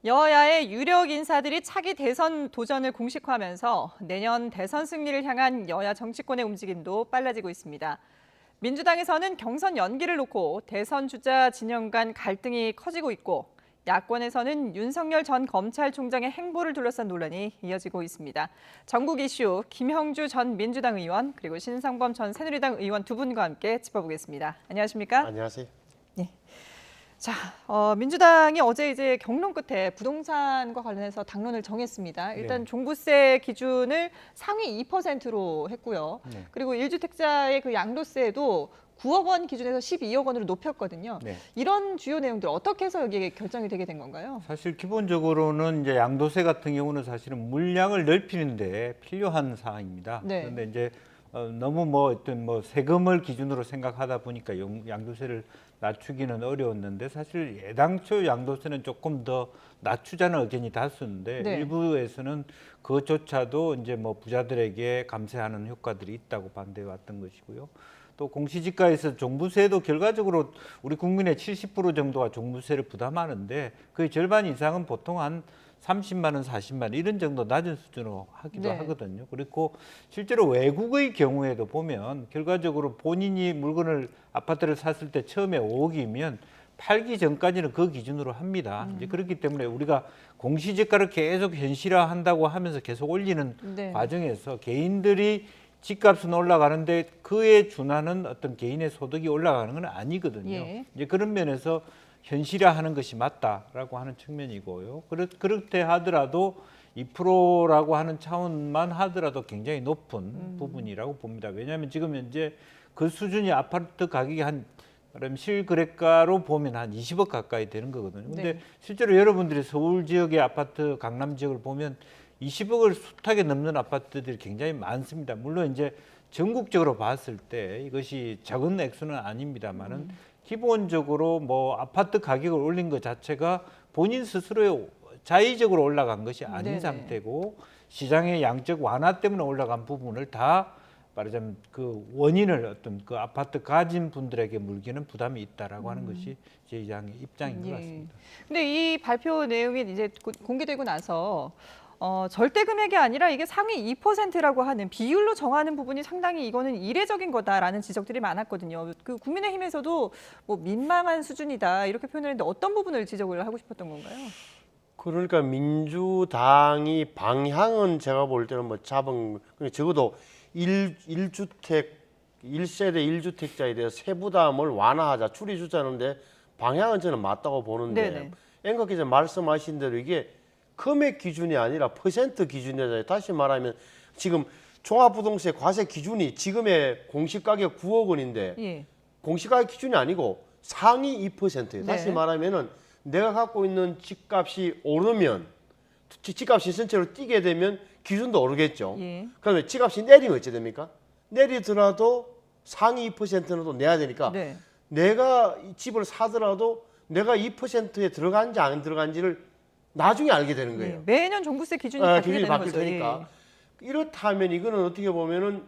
여야의 유력 인사들이 차기 대선 도전을 공식화하면서 내년 대선 승리를 향한 여야 정치권의 움직임도 빨라지고 있습니다. 민주당에서는 경선 연기를 놓고 대선 주자 진영 간 갈등이 커지고 있고 야권에서는 윤석열 전 검찰총장의 행보를 둘러싼 논란이 이어지고 있습니다. 전국 이슈 김형주 전 민주당 의원 그리고 신상범 전 새누리당 의원 두 분과 함께 짚어보겠습니다. 안녕하십니까? 안녕하세요. 네. 자, 민주당이 어제 이제 경론 끝에 부동산과 관련해서 당론을 정했습니다. 일단 네. 종부세 기준을 상위 2%로 했고요. 네. 그리고 1주택자의 그 양도세도 9억 원 기준에서 12억 원으로 높였거든요. 네. 이런 주요 내용들 어떻게 해서 여기에 결정이 되게 된 건가요? 사실 기본적으로는 이제 양도세 같은 경우는 사실은 물량을 넓히는데 필요한 사항입니다. 네. 그런데 이제 너무 뭐 어떤 뭐 세금을 기준으로 생각하다 보니까 양도세를 낮추기는 어려웠는데 사실 애당초 양도세는 조금 더 낮추자는 의견이 다수인데 네. 일부에서는 그것조차도 이제 뭐 부자들에게 감세하는 효과들이 있다고 반대해 왔던 것이고요. 또 공시지가에서 종부세도 결과적으로 우리 국민의 70% 정도가 종부세를 부담하는데 그 절반 이상은 보통 한 30만 원, 40만 원 이런 정도 낮은 수준으로 하기도 네. 하거든요. 그리고 실제로 외국의 경우에도 보면 결과적으로 본인이 물건을 아파트를 샀을 때 처음에 5억이면 팔기 전까지는 그 기준으로 합니다. 이제 그렇기 때문에 우리가 공시지가를 계속 현실화한다고 하면서 계속 올리는 네. 과정에서 개인들이 집값은 올라가는데 그에 준하는 어떤 개인의 소득이 올라가는 건 아니거든요. 예. 이제 그런 면에서 현실화하는 것이 맞다라고 하는 측면이고요. 그렇게 하더라도 2%라고 하는 차원만 하더라도 굉장히 높은 부분이라고 봅니다. 왜냐하면 지금 현재 그 수준이 아파트 가격이 한 실거래가로 보면 한 20억 가까이 되는 거거든요. 근데 네. 실제로 여러분들이 서울 지역의 아파트, 강남 지역을 보면 20억을 숱하게 넘는 아파트들이 굉장히 많습니다. 물론 이제 전국적으로 봤을 때 이것이 적은 액수는 아닙니다만은 기본적으로 뭐 아파트 가격을 올린 것 자체가 본인 스스로의 자의적으로 올라간 것이 아닌 네네. 상태고 시장의 양적 완화 때문에 올라간 부분을 다 말하자면 그 원인을 어떤 그 아파트 가진 분들에게 물기는 부담이 있다라고 하는 것이 제 입장인 것 같습니다. 근데 이 발표 내용이 이제 공개되고 나서 절대 금액이 아니라 이게 상위 2%라고 하는 비율로 정하는 부분이 상당히 이거는 이례적인 거다라는 지적들이 많았거든요. 그 국민의힘에서도 뭐 민망한 수준이다 이렇게 표현을 했는데 어떤 부분을 지적을 하고 싶었던 건가요? 그러니까 민주당이 방향은 제가 볼 때는 뭐 잡은 적어도 1주택 1세대 1주택자에 대해서 세부담을 완화하자 줄여주자는데 방향은 저는 맞다고 보는데 네네. 앵커 기자 말씀하신 대로 이게 금액 기준이 아니라 퍼센트 기준이잖아요. 다시 말하면 지금 종합부동세 과세 기준이 지금의 공시가격 9억 원인데 예. 공시가격 기준이 아니고 상위 2%예요. 네. 다시 말하면은 내가 갖고 있는 집값이 오르면 집값이 전체로 뛰게 되면 기준도 오르겠죠. 예. 그러면 집값이 내리면 어찌 됩니까? 내리더라도 상위 2%는 또 내야 되니까 네. 내가 이 집을 사더라도 내가 2%에 들어간지 안 들어간지를 나중에 알게 되는 거예요. 매년 종부세 기준이 바뀌게 기준이 되는 바뀔 거죠. 테니까. 이렇다면 이거는 어떻게 보면은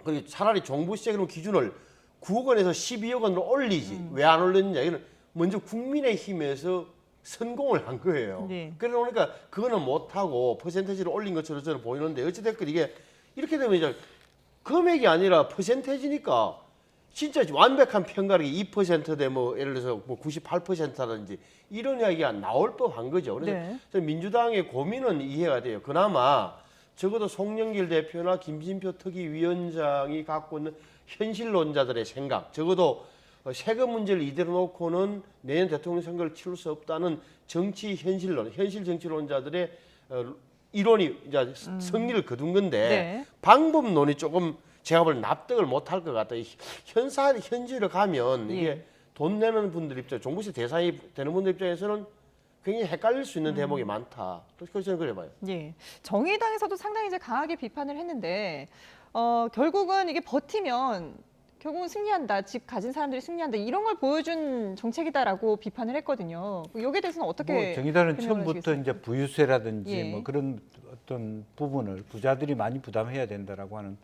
그리고 차라리 종부세 그런 기준을 9억 원에서 12억 원으로 올리지. 왜 안 올렸느냐? 이거는 먼저 국민의힘에서 성공을 한 거예요. 네. 그러니까 그거는 못하고 퍼센테이지를 올린 것처럼 저는 보이는데 어찌됐건 이게 이렇게 되면 이제 금액이 아니라 퍼센테이지니까 진짜 완벽한 편가르기 2%대 뭐 예를 들어서 뭐 98%라든지 이런 이야기가 나올 법한 거죠. 그래서 네. 저는 민주당의 고민은 이해가 돼요. 그나마 적어도 송영길 대표나 김진표 특위위원장이 갖고 있는 현실론자들의 생각, 적어도 세금 문제를 이대로 놓고는 내년 대통령 선거를 치를 수 없다는 정치 현실론, 현실 정치론자들의 이론이 이제 승리를 거둔 건데 네. 방법론이 조금 제가 볼 납득을 못할 것 같아요. 현지로 가면 이게 예. 돈 내는 분들 입장, 종부세 대상이 되는 분들 입장에서는 굉장히 헷갈릴 수 있는 대목이 많다. 그래서 저는 그래 봐요. 예. 정의당에서도 상당히 이제 강하게 비판을 했는데 결국은 이게 버티면 결국은 승리한다. 집 가진 사람들이 승리한다. 이런 걸 보여준 정책이다라고 비판을 했거든요. 여기에 대해서는 어떻게 뭐 정의당은 설명을 처음부터 하시겠습니까? 이제 부유세라든지 예. 뭐 그런 어떤 부분을 부자들이 많이 부담해야 된다라고 하는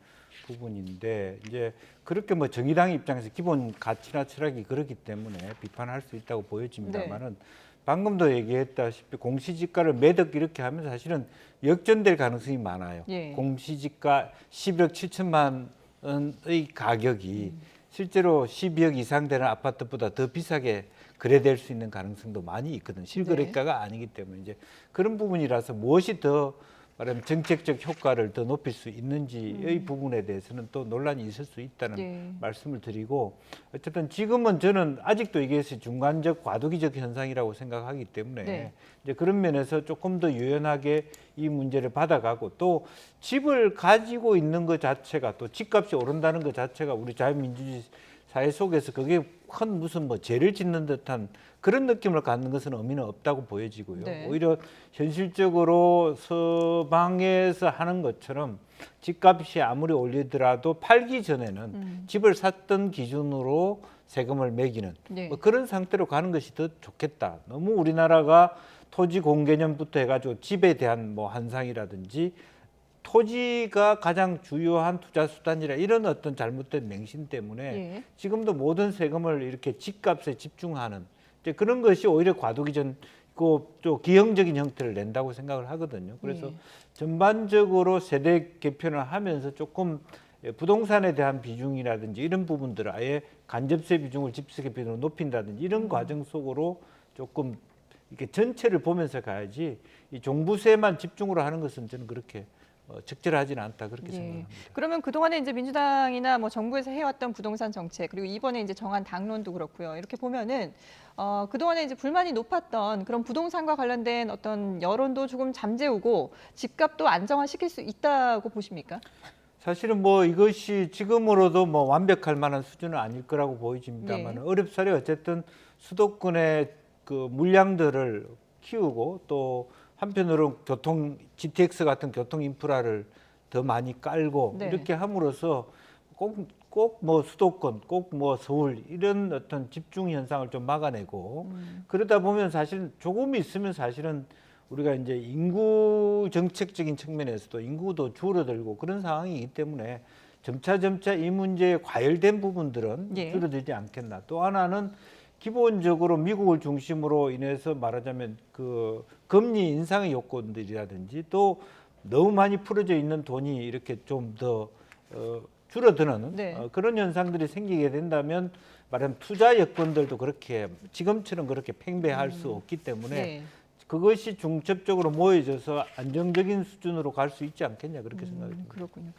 부분인데 이제 그렇게 뭐 정의당 입장에서 기본 가치나 철학이 그렇기 때문에 비판할 수 있다고 보여집니다만은 방금도 얘기했다시피 공시지가를 매덕 이렇게 하면 사실은 역전될 가능성이 많아요. 예. 공시지가 11억 7천만 원의 가격이 실제로 12억 이상 되는 아파트보다 더 비싸게 거래될 수 있는 가능성도 많이 있거든요. 실거래가가 아니기 때문에 이제 그런 부분이라서 무엇이 더 말하면 정책적 효과를 더 높일 수 있는지의 부분에 대해서는 또 논란이 있을 수 있다는 네. 말씀을 드리고 어쨌든 지금은 저는 아직도 이게 중간적 과도기적 현상이라고 생각하기 때문에 네. 이제 그런 면에서 조금 더 유연하게 이 문제를 받아가고 또 집을 가지고 있는 것 자체가 또 집값이 오른다는 것 자체가 우리 자유민주주의 사회 속에서 그게 큰 무슨 뭐 죄를 짓는 듯한 그런 느낌을 갖는 것은 의미는 없다고 보여지고요. 네. 오히려 현실적으로 서방에서 하는 것처럼 집값이 아무리 올리더라도 팔기 전에는 집을 샀던 기준으로 세금을 매기는 네. 뭐 그런 상태로 가는 것이 더 좋겠다. 너무 우리나라가 토지 공개념부터 해가지고 집에 대한 뭐 한상이라든지 토지가 가장 주요한 투자 수단이라 이런 어떤 잘못된 맹신 때문에 예. 지금도 모든 세금을 이렇게 집값에 집중하는 이제 그런 것이 오히려 과도기적이고 또 기형적인 형태를 낸다고 생각을 하거든요. 그래서 예. 전반적으로 세대 개편을 하면서 조금 부동산에 대한 비중이라든지 이런 부분들을 아예 간접세 비중을 집세 비중으로 높인다든지 이런 과정 속으로 조금 이렇게 전체를 보면서 가야지 이 종부세만 집중으로 하는 것은 저는 그렇게 적절하지는 않다 그렇게 예. 생각합니다. 그러면 그동안에 이제 민주당이나 뭐 정부에서 해왔던 부동산 정책 그리고 이번에 이제 정한 당론도 그렇고요. 이렇게 보면은 그동안에 이제 불만이 높았던 그런 부동산과 관련된 어떤 여론도 조금 잠재우고 집값도 안정화시킬 수 있다고 보십니까? 사실은 뭐 이것이 지금으로도 뭐 완벽할 만한 수준은 아닐 거라고 보여집니다만 네. 어렵사리 어쨌든 수도권의 그 물량들을 키우고 또 한편으로 교통 GTX 같은 교통 인프라를 더 많이 깔고 네. 이렇게 함으로써 꼭 뭐 수도권, 꼭 뭐 서울 이런 어떤 집중 현상을 좀 막아내고 그러다 보면 사실 조금 있으면 사실은 우리가 이제 인구 정책적인 측면에서도 인구도 줄어들고 그런 상황이기 때문에 점차 이 문제에 과열된 부분들은 예. 줄어들지 않겠나. 또 하나는 기본적으로 미국을 중심으로 인해서 말하자면 그 금리 인상의 요건들이라든지 또 너무 많이 풀어져 있는 돈이 이렇게 좀 더 줄어드는 네. 그런 현상들이 생기게 된다면 말하자면 투자 여건들도 그렇게 지금처럼 그렇게 팽배할 수 없기 때문에 네. 그것이 중첩적으로 모여져서 안정적인 수준으로 갈 수 있지 않겠냐 그렇게 생각합니다. 그렇군요.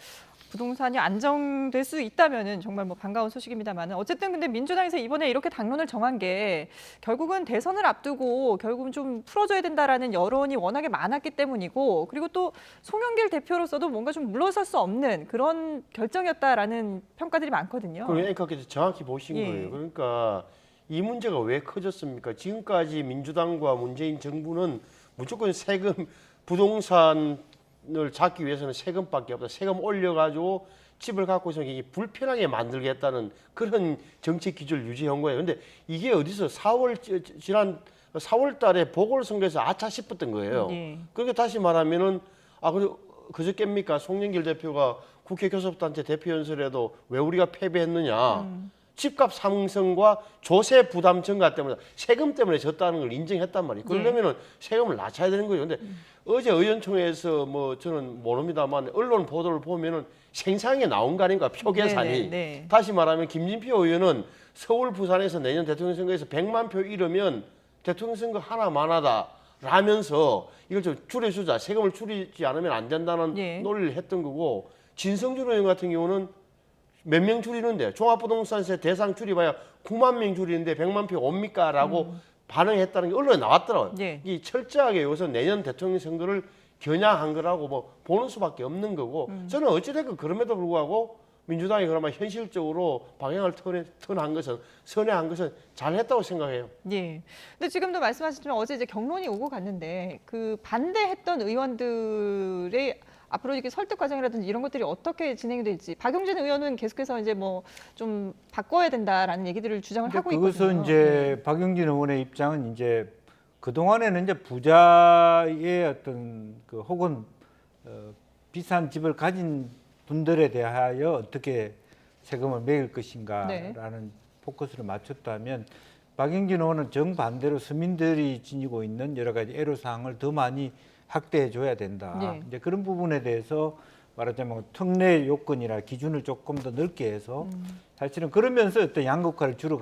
부동산이 안정될 수 있다면은 정말 뭐 반가운 소식입니다만 어쨌든 근데 민주당에서 이번에 이렇게 당론을 정한 게 결국은 대선을 앞두고 결국은 좀 풀어줘야 된다라는 여론이 워낙에 많았기 때문이고 그리고 또 송영길 대표로서도 뭔가 좀 물러설 수 없는 그런 결정이었다라는 평가들이 많거든요. 그러니까 정확히 보신 예. 거예요. 그러니까 이 문제가 왜 커졌습니까? 지금까지 민주당과 문재인 정부는 무조건 세금 부동산을 잡기 위해서는 세금밖에 없다. 세금 올려가지고 집을 갖고 있으면 이게 불편하게 만들겠다는 그런 정책 기조를 유지한 거예요. 근데 이게 어디서 지난 4월 달에 보궐선거에서 아차 싶었던 거예요. 예. 그렇게 다시 말하면은 그저께입니까? 송영길 대표가 국회 교섭단체 대표 연설에도 왜 우리가 패배했느냐. 집값 상승과 조세 부담 증가 때문에 세금 때문에 졌다는 걸 인정했단 말이에요. 그러려면은 세금을 낮춰야 되는 거예요. 근데 어제 의원총회에서 뭐 저는 모릅니다만 언론 보도를 보면은 생생하게 나온 거 아닌가 표 계산이. 네, 네, 네. 다시 말하면 김진표 의원은 서울 부산에서 내년 대통령 선거에서 100만 표 잃으면 대통령 선거 하나만 하다. 라면서 이걸 좀 줄여주자. 세금을 줄이지 않으면 안 된다는 예. 논리를 했던 거고 진성준 의원 같은 경우는 몇 명 줄이는데 종합부동산세 대상 줄이봐야 9만 명 줄이는데 100만 표 옵니까? 라고 반응했다는 게 언론에 나왔더라고요. 예. 이 철저하게 여기서 내년 대통령 선거를 겨냥한 거라고 뭐 보는 수밖에 없는 거고 저는 어찌됐건 그럼에도 불구하고 민주당이 그나마 현실적으로 방향을 선회한 것은 잘했다고 생각해요. 예. 근데 지금도 말씀하셨지만 어제 이제 경론이 오고 갔는데 그 반대했던 의원들의 앞으로 이렇게 설득 과정이라든지 이런 것들이 어떻게 진행이 될지 박용진 의원은 계속해서 이제 뭐 좀 바꿔야 된다라는 얘기들을 주장을 하고 있거든요. 그것은 이제 박용진 의원의 입장은 이제 그 동안에는 이제 부자의 어떤 그 혹은 비싼 집을 가진 분들에 대하여 어떻게 세금을 매길 것인가라는 네. 포커스를 맞췄다면 박영진 의원은 정반대로 서민들이 지니고 있는 여러 가지 애로사항을 더 많이 확대해 줘야 된다. 네. 이제 그런 부분에 대해서 말하자면 특례 요건이나 기준을 조금 더 넓게 해서 사실은 그러면서 어떤 양극화를 줄여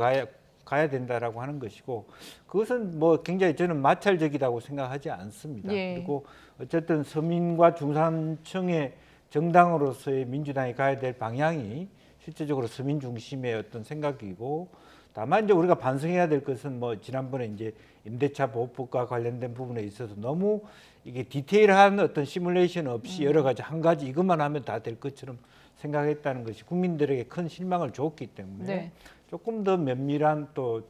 가야 된다라고 하는 것이고, 그것은 뭐 굉장히 저는 마찰적이라고 생각하지 않습니다. 예. 그리고 어쨌든 서민과 중산층의 정당으로서의 민주당이 가야 될 방향이 실제적으로 서민 중심의 어떤 생각이고, 다만 이제 우리가 반성해야 될 것은 뭐 지난번에 이제 임대차 보호법과 관련된 부분에 있어서 너무 이게 디테일한 어떤 시뮬레이션 없이 여러 가지 한 가지 이것만 하면 다 될 것처럼 생각했다는 것이 국민들에게 큰 실망을 줬기 때문에 네. 조금 더 면밀한 또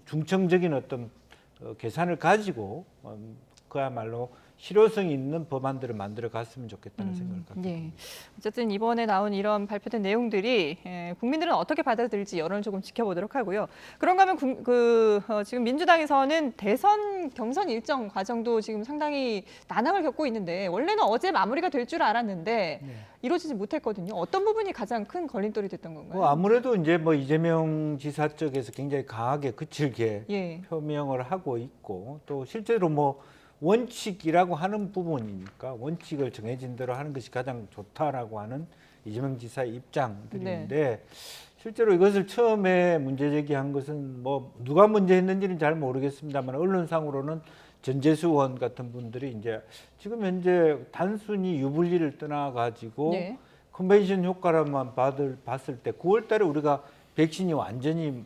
중청적인 어떤 계산을 가지고 그야말로 실효성 있는 법안들을 만들어 갔으면 좋겠다는 생각을 갖고 예. 있습니다. 어쨌든 이번에 나온 이런 발표된 내용들이 국민들은 어떻게 받아들일지 여론을 조금 지켜보도록 하고요. 그런가 하면 지금 민주당에서는 대선 경선 일정 과정도 지금 상당히 난항을 겪고 있는데, 원래는 어제 마무리가 될 줄 알았는데 네. 이루어지지 못했거든요. 어떤 부분이 가장 큰 걸림돌이 됐던 건가요? 뭐 아무래도 이제 뭐 이재명 지사 쪽에서 굉장히 강하게 거칠게 예. 표명을 하고 있고, 또 실제로 뭐 원칙이라고 하는 부분이니까 원칙을 정해진 대로 하는 것이 가장 좋다라고 하는 이재명 지사의 입장들인데, 실제로 이것을 처음에 문제 제기한 것은 뭐 누가 문제 했는지는 잘 모르겠습니다만 언론상으로는 전재수 의원 같은 분들이 이제 지금 현재 단순히 유불리를 떠나가지고 네. 컨벤션 효과로만 봤을 때 9월 달에 우리가 백신이 완전히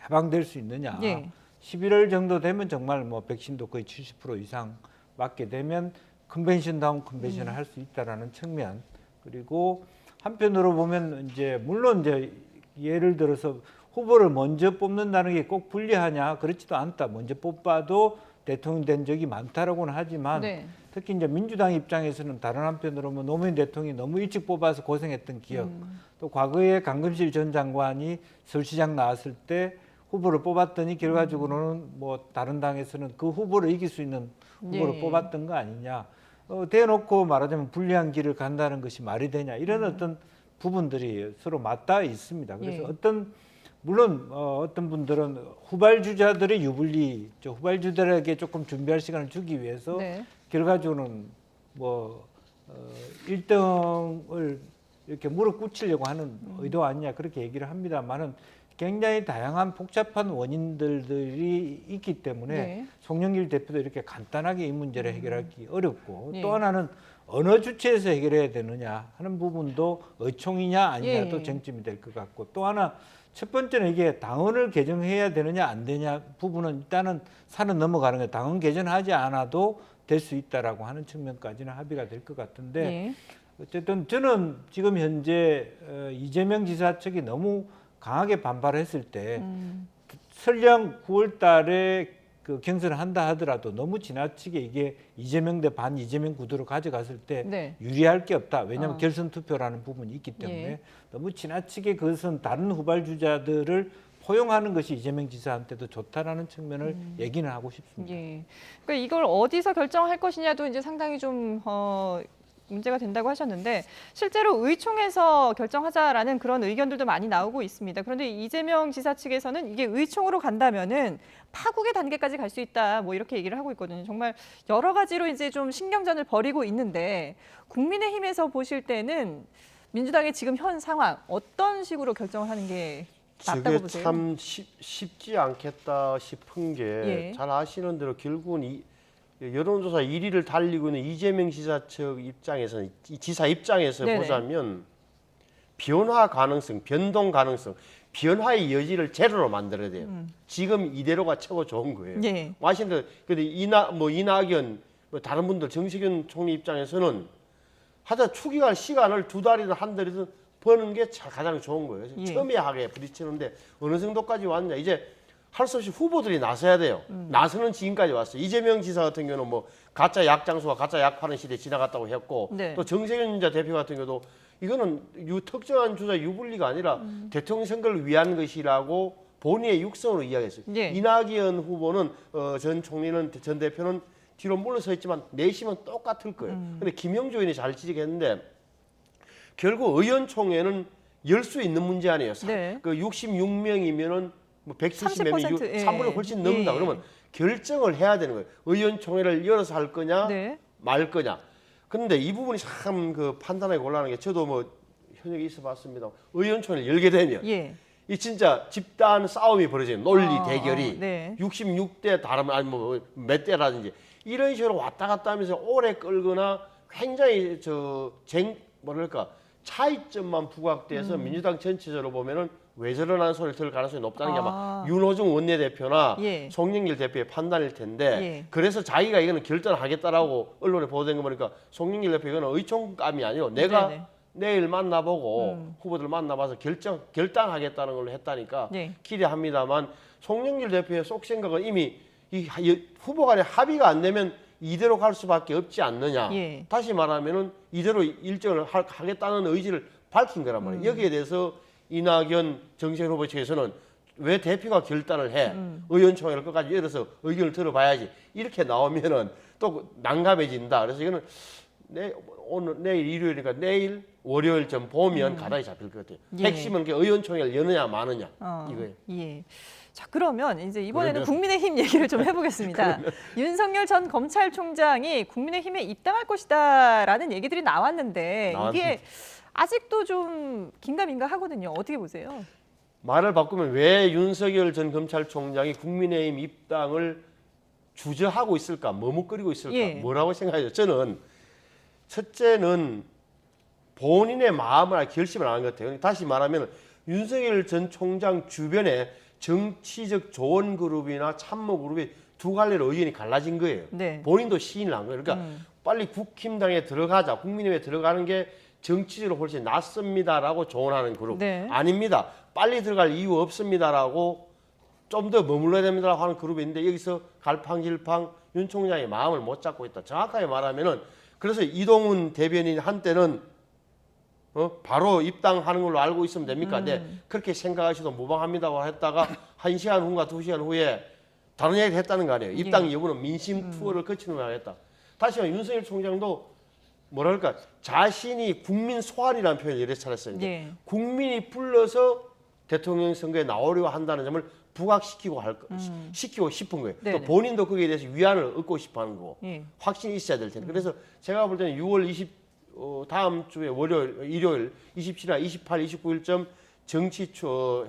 해방될 수 있느냐. 예. 11월 정도 되면 정말 뭐 백신도 거의 70% 이상 맞게 되면 컨벤션 다운 컨벤션을 할 수 있다라는 측면, 그리고 한편으로 보면 이제 물론 이제 예를 들어서 후보를 먼저 뽑는다는 게 꼭 불리하냐, 그렇지도 않다. 먼저 뽑아도 대통령 된 적이 많다라고는 하지만 네. 특히 이제 민주당 입장에서는 다른 한편으로 뭐 노무현 대통령이 너무 일찍 뽑아서 고생했던 기억, 또 과거에 강금실 전 장관이 서울시장 나왔을 때 후보를 뽑았더니 결과적으로는 뭐 다른 당에서는 그 후보를 이길 수 있는 후보를 예. 뽑았던 거 아니냐, 대놓고 말하자면 불리한 길을 간다는 것이 말이 되냐, 이런 어떤 부분들이 서로 맞닿아 있습니다. 그래서 예. 물론 어떤 분들은 후발주자들의 유불리, 후발주자들에게 조금 준비할 시간을 주기 위해서 네. 결과적으로는 뭐 1등을 이렇게 무릎 꿇히려고 하는 의도 아니냐, 그렇게 얘기를 합니다만은 굉장히 다양한 복잡한 원인들이 있기 때문에 네. 송영길 대표도 이렇게 간단하게 이 문제를 해결하기 어렵고, 예. 또 하나는 어느 주체에서 해결해야 되느냐 하는 부분도 의총이냐 아니냐도 예. 쟁점이 될 것 같고, 또 하나 첫 번째는 이게 당헌을 개정해야 되느냐 안 되냐 부분은 일단은 산은 넘어가는 거예요. 당헌 개정하지 않아도 될 수 있다라고 하는 측면까지는 합의가 될 것 같은데, 예. 어쨌든 저는 지금 현재 이재명 지사 측이 너무 강하게 반발했을 때 설령 9월 달에 그 경선을 한다 하더라도 너무 지나치게 이게 이재명 대 반 이재명 구도로 가져갔을 때 네. 유리할 게 없다. 왜냐하면 결선 투표라는 부분이 있기 때문에 예. 너무 지나치게 그것은 다른 후발주자들을 포용하는 것이 이재명 지사한테도 좋다라는 측면을 얘기는 하고 싶습니다. 예. 그러니까 이걸 어디서 결정할 것이냐도 이제 상당히 좀 문제가 된다고 하셨는데, 실제로 의총에서 결정하자라는 그런 의견들도 많이 나오고 있습니다. 그런데 이재명 지사 측에서는 이게 의총으로 간다면은 파국의 단계까지 갈 수 있다, 뭐 이렇게 얘기를 하고 있거든요. 정말 여러 가지로 이제 좀 신경전을 벌이고 있는데, 국민의힘에서 보실 때는 민주당의 지금 현 상황 어떤 식으로 결정을 하는 게 맞다고 저게 보세요? 참 쉽지 않겠다 싶은 게, 예. 잘 아시는 대로 결국은 여론조사 1위를 달리고 있는 이재명 지사 측 입장에서는, 지사 입장에서 네네. 보자면 변화 가능성, 변동 가능성, 변화의 여지를 제로로 만들어야 돼요. 지금 이대로가 최고 좋은 거예요. 예. 아시는 대로, 근데 이낙연, 뭐 다른 분들, 정세균 총리 입장에서는 하여튼 추기할 시간을 2달이든 한 달이든 버는 게 가장 좋은 거예요. 예. 첨예하게 부딪히는데 어느 정도까지 왔냐. 이제 할 수 없이 후보들이 나서야 돼요. 나서는 지금까지 왔어요. 이재명 지사 같은 경우는 뭐 가짜 약 장수와 가짜 약 파는 시대 지나갔다고 했고, 네. 또 정세균 대표 같은 경우도 이거는 특정한 주자 유불리가 아니라 대통령 선거를 위한 것이라고 본인의 육성으로 이야기했어요. 예. 이낙연 후보는 전 총리는, 전 대표는 뒤로 물러서 있지만 내심은 똑같을 거예요. 근데 김영주 의원이 잘 지적했는데, 결국 의원총회는 열 수 있는 문제 아니에요. 네. 그 66명이면은 뭐 170몇 30%, 예. 3분의 훨씬 넘는다. 예. 그러면 결정을 해야 되는 거예요. 의원총회를 열어서 할 거냐 네. 말 거냐. 근데 이 부분이 참 그 판단하기 곤란한 게 저도 뭐 현역에 있어봤습니다. 의원총회를 열게 되면 예. 이 진짜 집단 싸움이 벌어져요. 논리 대결이 네. 66대 다르면 아니 뭐 몇 대라든지 이런 식으로 왔다 갔다 하면서 오래 끌거나 굉장히 뭐랄까 차이점만 부각돼서 민주당 전체적으로 보면은 왜 저러는 소리를 들을 가능성이 높다는 게 아마 윤호중 원내대표나 예. 송영길 대표의 판단일 텐데 예. 그래서 자기가 이거는 결단하겠다라고 언론에 보도된 거 보니까 송영길 대표 이거는 의총감이 아니고 내가 네네. 내일 만나보고 후보들 만나봐서 결단하겠다는 걸로 했다니까 예. 기대합니다만 송영길 대표의 속 생각은 이미 후보 간에 합의가 안 되면 이대로 갈 수밖에 없지 않느냐. 예. 다시 말하면은 이대로 일정을 하겠다는 의지를 밝힌 거란 말이에요. 여기에 대해서 이낙연 정세현 후보 측에서는 왜 대표가 결단을 해? 의원총회를 끝까지 열어서 의견을 들어봐야지. 이렇게 나오면은 또 난감해진다. 그래서 이거는 내일 일요일이니까 내일 월요일쯤 보면 가닥이 잡힐 것 같아요. 예. 핵심은 의원총회를 여느냐 마느냐 이거예요. 예. 자, 그러면 이제 이번에는 국민의힘 얘기를 좀 해보겠습니다. 윤석열 전 검찰총장이 국민의힘에 입당할 것이다라는 얘기들이 나왔는데 이게 아직도 좀 긴가민가 하거든요. 어떻게 보세요? 말을 바꾸면 왜 윤석열 전 검찰총장이 국민의힘 입당을 주저하고 있을까, 머뭇거리고 있을까, 예. 뭐라고 생각하죠? 저는 첫째는 본인의 마음을 결심을 안 한 것 같아요. 다시 말하면 윤석열 전 총장 주변에 정치적 조언 그룹이나 참모 그룹이 두 갈래로 의견이 갈라진 거예요. 네. 본인도 시인을 한 거예요. 그러니까 빨리 국힘당에 들어가자, 국민의힘에 들어가는 게 정치적으로 훨씬 낫습니다라고 조언하는 그룹. 네. 아닙니다. 빨리 들어갈 이유 없습니다라고 좀 더 머물러야 됩니다라고 하는 그룹이 있는데 여기서 갈팡질팡 윤 총장이 마음을 못 잡고 있다. 정확하게 말하면은 그래서 이동훈 대변인 한때는 바로 입당하는 걸로 알고 있으면 됩니까? 네, 그렇게 생각하셔도 무방합니다고 했다가 1시간 후인가 2시간 후에 다른 얘기를 했다는 거 아니에요. 입당 여부는 민심 투어를 거치는 걸 하겠다. 다시 말해 윤석열 총장도 뭐랄까 자신이 국민 소환이라는 표현을 여러 차례 썼는데 예. 국민이 불러서 대통령 선거에 나오려고 한다는 점을 부각시키고 시키고 싶은 거예요. 네네. 또 본인도 거기에 대해서 위안을 얻고 싶어하는 거고 예. 확신이 있어야 될 텐데. 그래서 제가 볼 때는 6월 다음 주에 일요일 27일, 28, 29일쯤 정치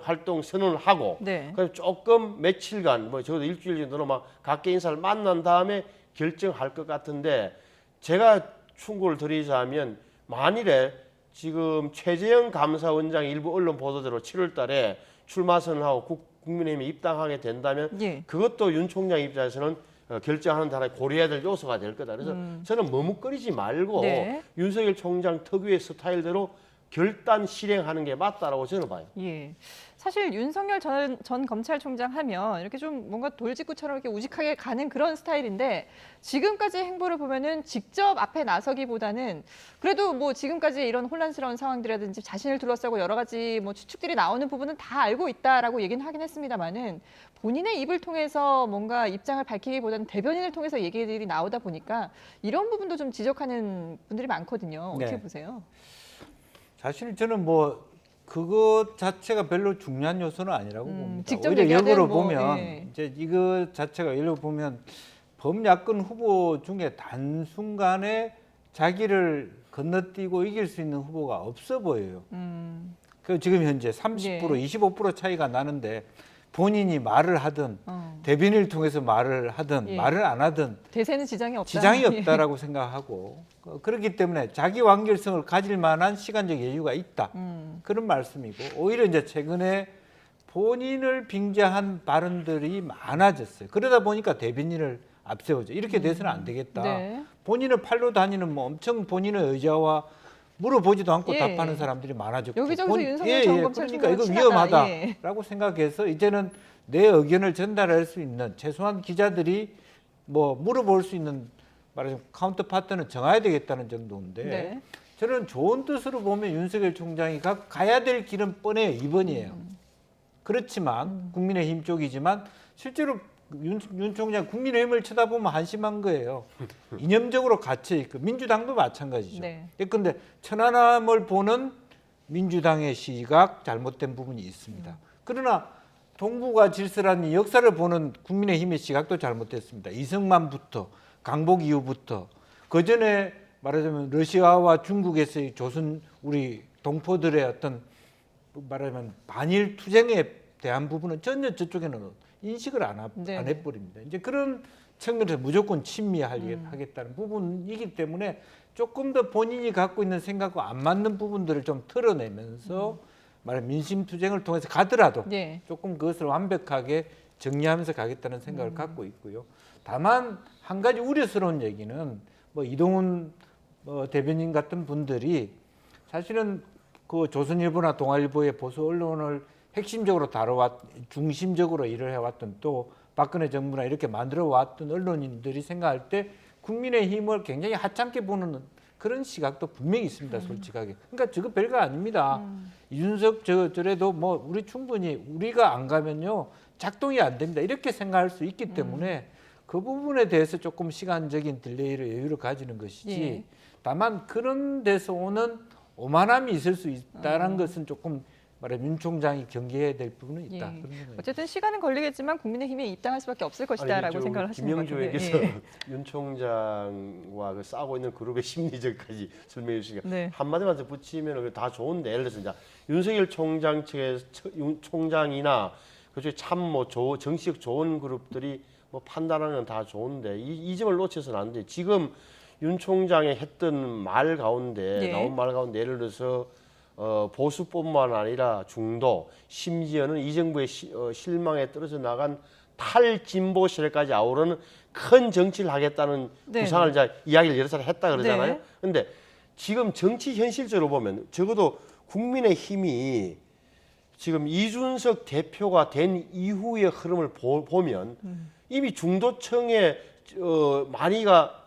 활동 선언을 하고 네. 그래서 조금 며칠간 뭐 적어도 일주일 정도는 막 각계 인사를 만난 다음에 결정할 것 같은데 제가 충고를 드리자면 만일에 지금 최재형 감사원장이 일부 언론 보도대로 7월 달에 출마 선언하고 국민의힘에 입당하게 된다면 예. 그것도 윤 총장 입장에서는 결정하는 데 하나 고려해야 될 요소가 될 거다. 그래서 저는 머뭇거리지 말고 네. 윤석열 총장 특유의 스타일대로 결단 실행하는 게 맞다라고 저는 봐요. 예. 사실 윤석열 전 검찰총장 하면 이렇게 좀 뭔가 돌직구처럼 이렇게 우직하게 가는 그런 스타일인데 지금까지 행보를 보면은 직접 앞에 나서기보다는 그래도 뭐 지금까지 이런 혼란스러운 상황들이라든지 자신을 둘러싸고 여러 가지 뭐 추측들이 나오는 부분은 다 알고 있다라고 얘기는 하긴 했습니다만은 본인의 입을 통해서 뭔가 입장을 밝히기보다는 대변인을 통해서 얘기들이 나오다 보니까 이런 부분도 좀 지적하는 분들이 많거든요. 어떻게 네. 보세요? 사실 저는 뭐 그것 자체가 별로 중요한 요소는 아니라고 봅니다. 직접 오히려 얘기하든 역으로 뭐, 보면 예. 이제 이거 자체가 예로 보면 범야권 후보 중에 단순간에 자기를 건너뛰고 이길 수 있는 후보가 없어 보여요. 그 지금 현재 30%, 25% 차이가 나는데 본인이 말을 하든 대변인을 통해서 말을 하든 예. 말을 안 하든 대세는 지장이 없다. 지장이 없다라고 생각하고 그렇기 때문에 자기 완결성을 가질 만한 시간적 여유가 있다. 그런 말씀이고 오히려 이제 최근에 본인을 빙자한 발언들이 많아졌어요. 그러다 보니까 대변인을 앞세우죠. 이렇게 돼서는 안 되겠다. 네. 본인을 팔로 다니는 뭐 엄청 본인의 의자와 물어보지도 않고 예. 답하는 사람들이 많아졌고 여기저기서 윤석열 전 검찰총장은 그러니까 이거 친하다. 위험하다라고 생각해서 이제는 내 의견을 전달할 수 있는 최소한 기자들이 뭐 물어볼 수 있는 말하자면 카운터 파트는 정해야 되겠다는 정도인데 네. 저는 좋은 뜻으로 보면 윤석열 총장이 가야 될 길은 뻔해요. 2번이에요. 그렇지만 국민의힘 쪽이지만 실제로 윤 총장 국민의힘을 쳐다보면 한심한 거예요. 이념적으로 갇혀 있고 민주당도 마찬가지죠. 네. 그런데 천안함을 보는 민주당의 시각 잘못된 부분이 있습니다. 그러나 동북아 질서라는 역사를 보는 국민의힘의 시각도 잘못됐습니다. 이승만부터 강복 이후부터 그 전에 말하자면 러시아와 중국에서의 조선 우리 동포들의 어떤 말하자면 반일 투쟁에 대한 부분은 전혀 저쪽에는 인식을 안 네. 해버립니다. 이제 그런 측면에서 무조건 친미하겠다는 부분이기 때문에 조금 더 본인이 갖고 있는 생각과 안 맞는 부분들을 좀 털어내면서 말하자면 민심 투쟁을 통해서 가더라도 예. 조금 그것을 완벽하게 정리하면서 가겠다는 생각을 갖고 있고요. 다만 한 가지 우려스러운 얘기는 뭐 이동훈 대변인 같은 분들이 사실은 그 조선일보나 동아일보의 보수 언론을 핵심적으로 중심적으로 일을 해왔던 또 박근혜 정부나 이렇게 만들어왔던 언론인들이 생각할 때 국민의힘을 굉장히 하찮게 보는 그런 시각도 분명히 있습니다, 솔직하게. 그러니까 저거 별거 아닙니다. 이준석 저래도 뭐 우리 충분히 우리가 안 가면요 작동이 안 됩니다. 이렇게 생각할 수 있기 때문에 그 부분에 대해서 조금 시간적인 딜레이를 여유를 가지는 것이지. 예. 다만 그런 데서 오는 오만함이 있을 수 있다는 것은 조금 윤 총장이 경계해야 될 부분은 있다. 예. 그런 생각이 어쨌든 시간은 걸리겠지만 국민의힘에 입당할 수밖에 없을 것이다라고 생각을 하시는 것 같은데. 김영조에게서 예. 윤 총장과 그 싸우고 있는 그룹의 심리적까지 설명해 주시니까 네. 한마디만 더 붙이면 다 좋은데 예를 들어서 이제 윤석열 총장 측에서 총장이나 그중에 참뭐 정치적 좋은 그룹들이 뭐 판단하는 건 다 좋은데 이 점을 놓쳐서는 안 돼. 지금 윤 총장이 했던 말 가운데 예. 나온 말 가운데 예를 들어서 보수뿐만 아니라 중도 심지어는 이 정부의 실망에 떨어져 나간 탈진보 세력까지 아우르는 큰 정치를 하겠다는 네. 구상을 이제 이야기를 여러 차례 했다 그러잖아요. 네. 근데 지금 정치 현실적으로 보면 적어도 국민의힘이 지금 이준석 대표가 된 이후의 흐름을 보면 이미 중도층에 많이가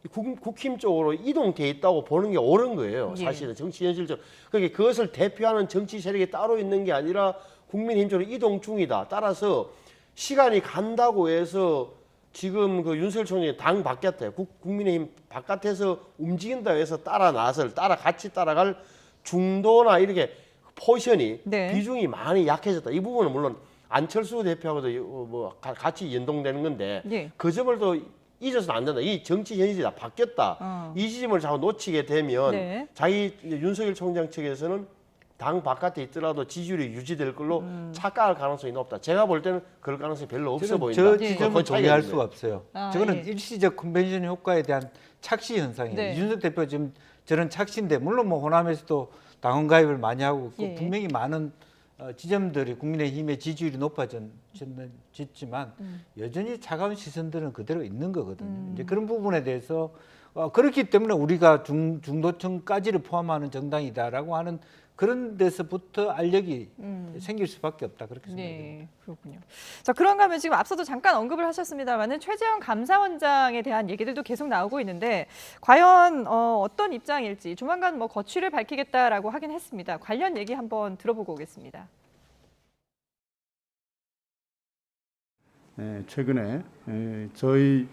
국힘 쪽으로 이동돼 있다고 보는 게 옳은 거예요. 예. 사실은 정치 현실적. 그러니까 그것을 대표하는 정치 세력이 따로 있는 게 아니라 국민의힘 쪽으로 이동 중이다. 따라서 시간이 간다고 해서 지금 그 윤석열 총장이 당 바뀌었대요. 국민의힘 바깥에서 움직인다 해서 같이 따라갈 중도나 이렇게 포지션이 네. 비중이 많이 약해졌다. 이 부분은 물론 안철수 대표하고도 뭐 같이 연동되는 건데 예. 그 점을 또 잊어서는 안 된다. 이 정치 현실이 다 바뀌었다. 이 지점을 자꾸 놓치게 되면 네. 자기 윤석열 총장 측에서는 당 바깥에 있더라도 지지율이 유지될 걸로 착각할 가능성이 높다. 제가 볼 때는 그럴 가능성이 별로 없어 저는 보인다. 저 예. 지점은 그건 차이가 동의할 있는 수가 없어요. 아, 저거는 예. 일시적 컨벤션 효과에 대한 착시 현상이에요. 네. 이준석 대표 지금 저런 착시인데 물론 뭐 호남에서도 당원 가입을 많이 하고 예. 분명히 많은 지점들이 국민의힘의 지지율이 높아졌지만 여전히 차가운 시선들은 그대로 있는 거거든요. 이제 그런 부분에 대해서 그렇기 때문에 우리가 중도층까지를 포함하는 정당이다라고 하는 그런 데서부터 알력이 생길 수밖에 없다 그렇게 생각합니다. 네, 그렇군요. 자, 그런가 하면 지금 앞서도 잠깐 언급을 하셨습니다만은 최재형 감사원장에 대한 얘기들도 계속 나오고 있는데 과연 어떤 입장일지 조만간 뭐 거취를 밝히겠다라고 하긴 했습니다. 관련 얘기 한번 들어보고 오겠습니다. 최근에 저희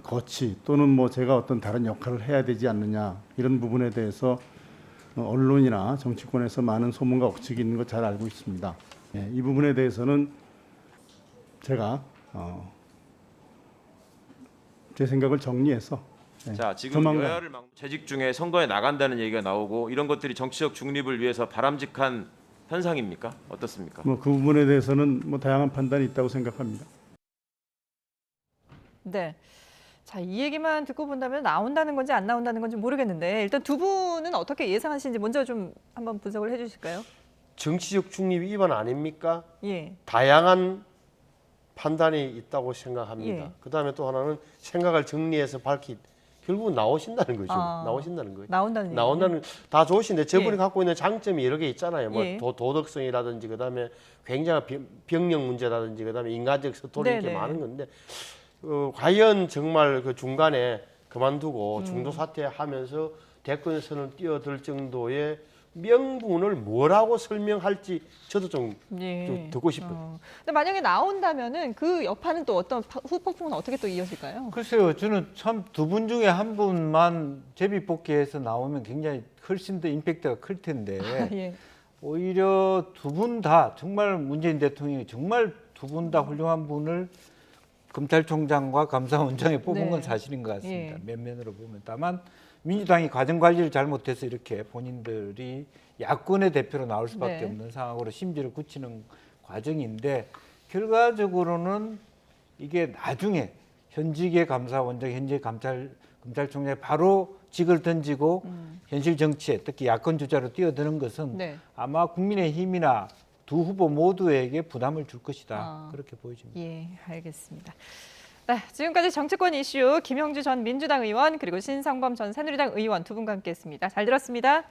거취 또는 뭐 제가 어떤 다른 역할을 해야 되지 않느냐 이런 부분에 대해서 언론이나 정치권에서 많은 소문과 억측이 있는 거 잘 알고 있습니다. 이 부분에 대해서는 제가 제 생각을 정리해서 자, 지금 조만간 여야를 재직 중에 선거에 나간다는 얘기가 나오고 이런 것들이 정치적 중립을 위해서 바람직한 현상입니까? 어떻습니까? 뭐 그 부분에 대해서는 뭐 다양한 판단이 있다고 생각합니다. 네. 자, 이 얘기만 듣고 본다면 나온다는 건지 안 나온다는 건지 모르겠는데 일단 두 분은 어떻게 예상하시는지 먼저 좀 한번 분석을 해주실까요? 정치적 중립 위반 아닙니까? 예. 다양한 판단이 있다고 생각합니다. 예. 그다음에 또 하나는 생각을 정리해서 결국은 나오신다는 거죠. 아, 나오신다는 거예요. 나온다는 얘기예요? 나온다는 다 좋으신데 저분이 예. 갖고 있는 장점이 여러 개 있잖아요. 뭐 예. 도덕성이라든지 그다음에 굉장한 병력 문제라든지 그다음에 인간적 서토리 이렇게 네네. 많은 건데 과연 정말 그 중간에 그만두고 중도 사퇴하면서 대권선을 뛰어들 정도의 명분을 뭐라고 설명할지 저도 좀 예. 듣고 싶어요. 근데 만약에 나온다면은 그 여파는 또 어떤 후폭풍은 어떻게 또 이어질까요? 글쎄요, 저는 참 두 분 중에 한 분만 제비 뽑기해서 나오면 굉장히 훨씬 더 임팩트가 클 텐데 예. 오히려 두 분 다 정말 문재인 대통령이 정말 두 분 다 훌륭한 분을 검찰총장과 감사원장에 뽑은 네. 건 사실인 것 같습니다. 예. 면면으로 보면. 다만 민주당이 과정 관리를 잘못해서 이렇게 본인들이 야권의 대표로 나올 수밖에 네. 없는 상황으로 심지를 굳히는 과정인데 결과적으로는 이게 나중에 현직의 감사원장, 현직 검찰총장이 바로 직을 던지고 현실 정치에 특히 야권 주자로 뛰어드는 것은 네. 아마 국민의힘이나 두 후보 모두에게 부담을 줄 것이다. 그렇게 보여집니다. 예, 알겠습니다. 네, 지금까지 정치권 이슈 김형주 전 민주당 의원 그리고 신상범 전 새누리당 의원 두 분과 함께했습니다. 잘 들었습니다.